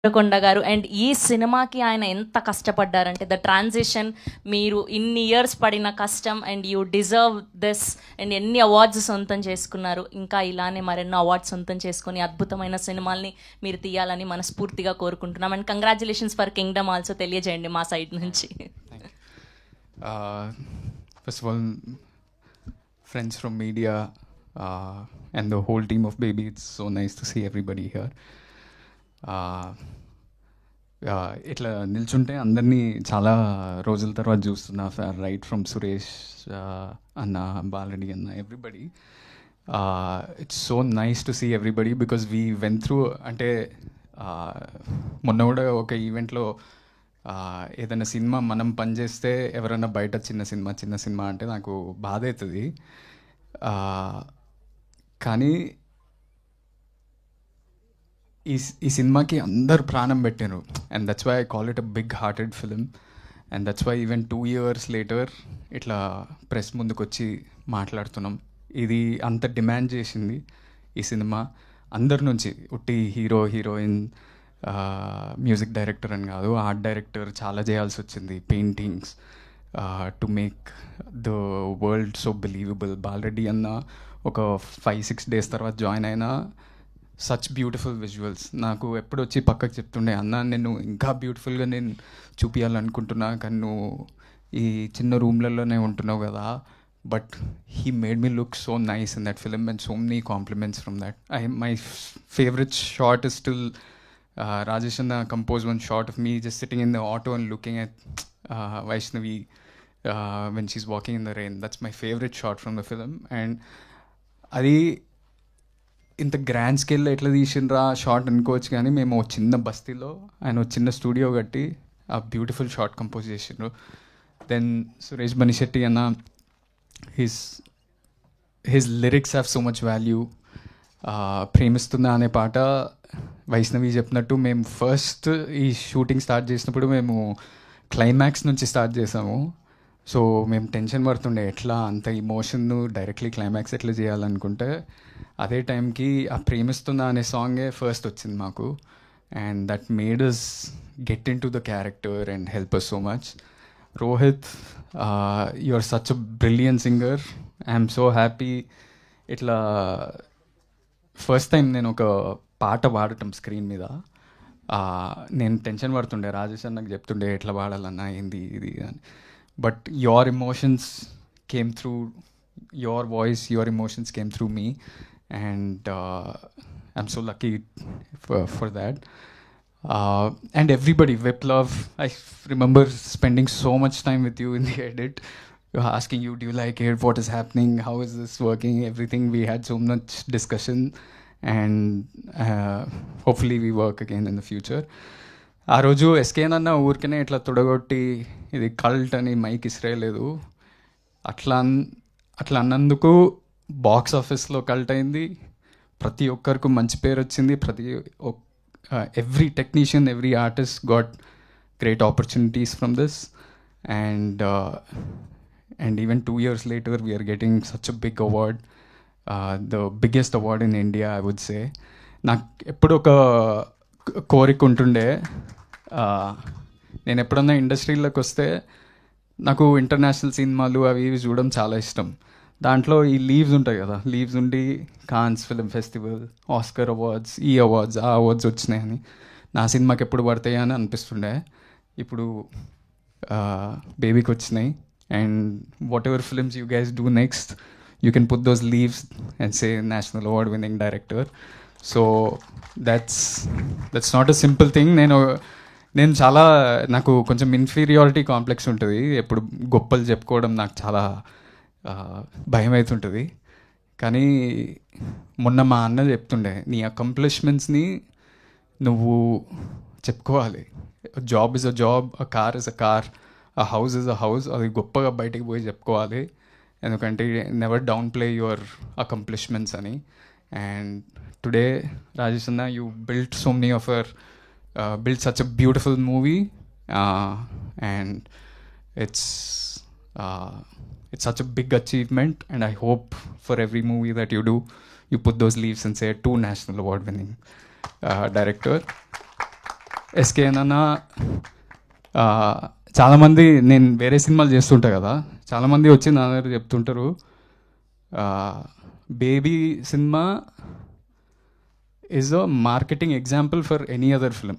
కొండ గారు అండ్ ఈ సినిమాకి ఆయన ఎంత కష్టపడ్డారంటే ద ట్రాన్సిషన్ మీరు ఇన్ని ఇయర్స్ పడిన కష్టం and you deserve this and ఎన్ని అవార్డ్స్ సొంతం చేసుకున్నారు ఇంకా ఇలానే మరెన్నో అవార్డ్స్ సొంతం చేసుకొని అద్భుతమైన సినిమాల్ని మీరు తీయాలని మనస్ఫూర్తిగా కోరుకుంటున్నాం and congratulations for Kingdom also తెలియజేయండి మా సైడ్ నుంచి. First of all, friends from media and the whole team of Baby, it's so nice to see everybody here. ఇట్లా నిల్చుంటే అందరినీ చాలా రోజుల తర్వాత చూస్తున్నా రైట్ ఫ్రమ్ సురేష్ అన్న, బాలరెడ్డి అన్న, everybody. It's so nice to see everybody because we went through. అంటే మొన్న కూడా ఒక ఈవెంట్లో ఏదైనా సినిమా మనం పనిచేస్తే ఎవరైనా బయట చిన్న సినిమా అంటే నాకు బాధ అవుతుంది. కానీ ఈ సినిమాకి అందరు ప్రాణం పెట్టారు and that's why I call it a big hearted film and that's why even 2 years later ఇట్లా ప్రెస్ ముందుకు వచ్చి మాట్లాడుతున్నాం. ఇది అంత డిమాండ్ చేసింది ఈ సినిమా అందరి నుంచి. ఉట్టి హీరో, హీరోయిన్, మ్యూజిక్ డైరెక్టర్ అని కాదు, ఆర్ట్ డైరెక్టర్ చాలా చేయాల్సి వచ్చింది. Paintings to make the world so believable. Bala Reddy అన్న ఒక 5-6 days తర్వాత జాయిన్ అయినా సచ్ బ్యూటిఫుల్ విజువల్స్. నాకు ఎప్పుడు వచ్చి పక్కకు చెప్తుండే, అన్న నేను ఇంకా బ్యూటిఫుల్గా నేను చూపించాలనుకుంటున్నా కానీ నువ్వు ఈ చిన్న రూమ్లలోనే ఉంటున్నావు కదా. But he made me look so nice in that film and so many compliments from that. My favourite shot is still Rajesh Anna composed one shot of me just sitting in the auto and looking at Vaishnavi when she's walking in the rain. That's my favorite shot from the film. And అది ఇంత grand స్కేల్లో ఎట్లా తీసిండ్రా short అనుకోవచ్చు కానీ మేము ఒక చిన్న బస్తీలో ఆయన ఒక చిన్న స్టూడియో కట్టి ఆ బ్యూటిఫుల్ షార్ట్ కంపోజ్ చేసిండ్రు. దెన్ సురేష్ బనిశెట్టి అన్న, his lyrics have so much value. ప్రేమిస్తుందా అనే పాట వైష్ణవి చెప్పినట్టు మేము ఫస్ట్ ఈ షూటింగ్ స్టార్ట్ చేసినప్పుడు మేము క్లైమాక్స్ నుంచి స్టార్ట్ చేసాము. సో మేము టెన్షన్ పడుతుండే ఎట్లా అంత ఇమోషన్ను డైరెక్ట్లీ క్లైమాక్స్ ఎట్లా చేయాలనుకుంటే అదే టైంకి ఆ ప్రేమిస్తుందా అనే సాంగే ఫస్ట్ వచ్చింది మాకు. And that made us get into the character and help us so much. Rohit, you are such a brilliant singer. I'm so happy. ఇట్లా ఫస్ట్ టైం నేను ఒక పాట పాడటం స్క్రీన్ మీద. నేను టెన్షన్ పడుతుండే, రాజేష్ అన్నకు చెప్తుండే ఎట్లా పాడాలన్నా ఏంది ఇది అని. But your emotions came through, your voice, your emotions came through me and I'm so lucky for that. And everybody, Viplav, I remember spending so much time with you in the edit. Asking you, do you like it? What is happening? How is this working? Everything. We had so much discussion and hopefully we work again in the future. ఆ రోజు ఎస్కేన్ అన్న ఊరికనే ఇట్లా తొడగొట్టి ఇది cult అని mic ఇస్రేయలేదు. అట్లా అన్నందుకు box ఆఫీస్లో కల్ట్ అయింది. ప్రతి ఒక్కరికి మంచి పేరు వచ్చింది. Every technician, every artist got great opportunities from this. And even 2 years later, we are getting such a big award, the biggest award in India, I would say. నాకు ఎప్పుడు ఒక కోరిక ఉంటుండే, నేను ఎప్పుడన్నా ఇండస్ట్రీలోకి వస్తే నాకు ఇంటర్నేషనల్ సినిమాలు అవి ఇవి చూడడం చాలా ఇష్టం. దాంట్లో ఈ లీవ్స్ ఉంటాయి కదా, లీవ్స్ ఉండి Cannes film festival, Oscar awards, ఈ అవార్డ్స్, ఆ అవార్డ్స్ వచ్చినాయని నా సినిమాకి ఎప్పుడు పడతాయి అని అనిపిస్తుండే. ఇప్పుడు బేబీకి వచ్చినాయి. And whatever films you guys do next, you can put those leaves and say national award winning director. So that's not a simple thing. నేను చాలా, నాకు కొంచెం ఇన్ఫీరియారిటీ కాంప్లెక్స్ ఉంటుంది. ఎప్పుడు గొప్పలు చెప్పుకోవడం నాకు చాలా భయం అవుతుంటుంది. కానీ మొన్న మా అన్న చెప్తుండే, నీ అకంప్లిష్మెంట్స్ని నువ్వు చెప్పుకోవాలి. Job is a job, a car is a car, a house is a house. అది గొప్పగా బయటకు పోయి చెప్పుకోవాలి. ఎందుకంటే never down play your accomplishments అని. అండ్ టుడే రాజేష్ అన్న, you built so many of your built such a beautiful movie, and it's such a big achievement, and I hope for every movie that you do, you put those leaves and say 2 national award winning director. SK అన్న చాలామంది, నేను వేరే సినిమాలు చేస్తుంటా కదా, చాలామంది వచ్చి నా దగ్గర చెప్తుంటారు baby cinema is a marketing example for any other film.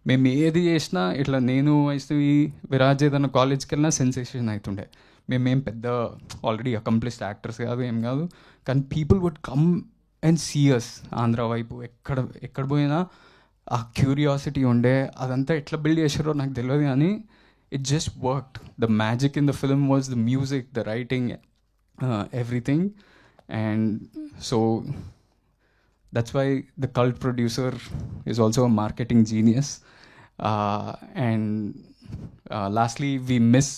మేము ఏది చేసినా ఇట్లా, నేను వైష్ణవి విరాజ్ ఏదైనా కాలేజ్కి వెళ్ళినా సెన్సేషన్ అవుతుండే. మేమేం పెద్ద ఆల్రెడీ అకంప్లిష్డ్ యాక్టర్స్ కాదు, ఏం కాదు, కానీ people would come and see us. Andhra వైపు ఎక్కడ పోయినా ఆ క్యూరియాసిటీ ఉండే. అదంతా ఎట్లా బిల్డ్ చేసారో నాకు తెలియదు, కానీ it just worked. The magic in the film was the music, the writing, everything. And so that's why the cult producer is also a marketing genius. And lastly, we miss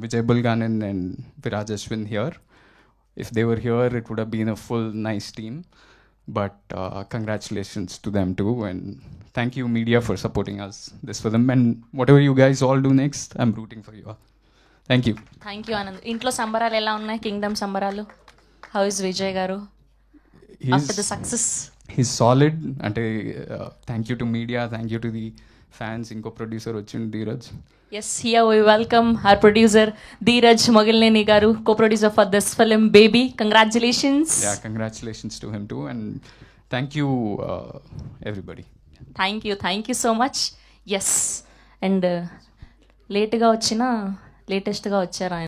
Vijay Bulganan and Viraj Ashwin here. If they were here, it would have been a full nice team. But congratulations to them too, and thank you media for supporting us this film. And whatever you guys all do next, I'm rooting for you all. Thank you. Thank you Anand. ఇంట్లో సంబరాలు ఎలా ఉన్నాయి? Kingdom సంబరాలు. How is Vijay గారు after the success? He's solid. అంటే thank you to media, thank you to the fans. ఇంకో producer వచ్చింది Dheeraj. Yes, here we welcome our producer Dheeraj Mogilineni గారు, co producer for this film Baby. Congratulations. Yeah, congratulations to him too, and thank you everybody. Thank you so much. Yes, and లేటెస్ట్గా వచ్చారు ఆయన.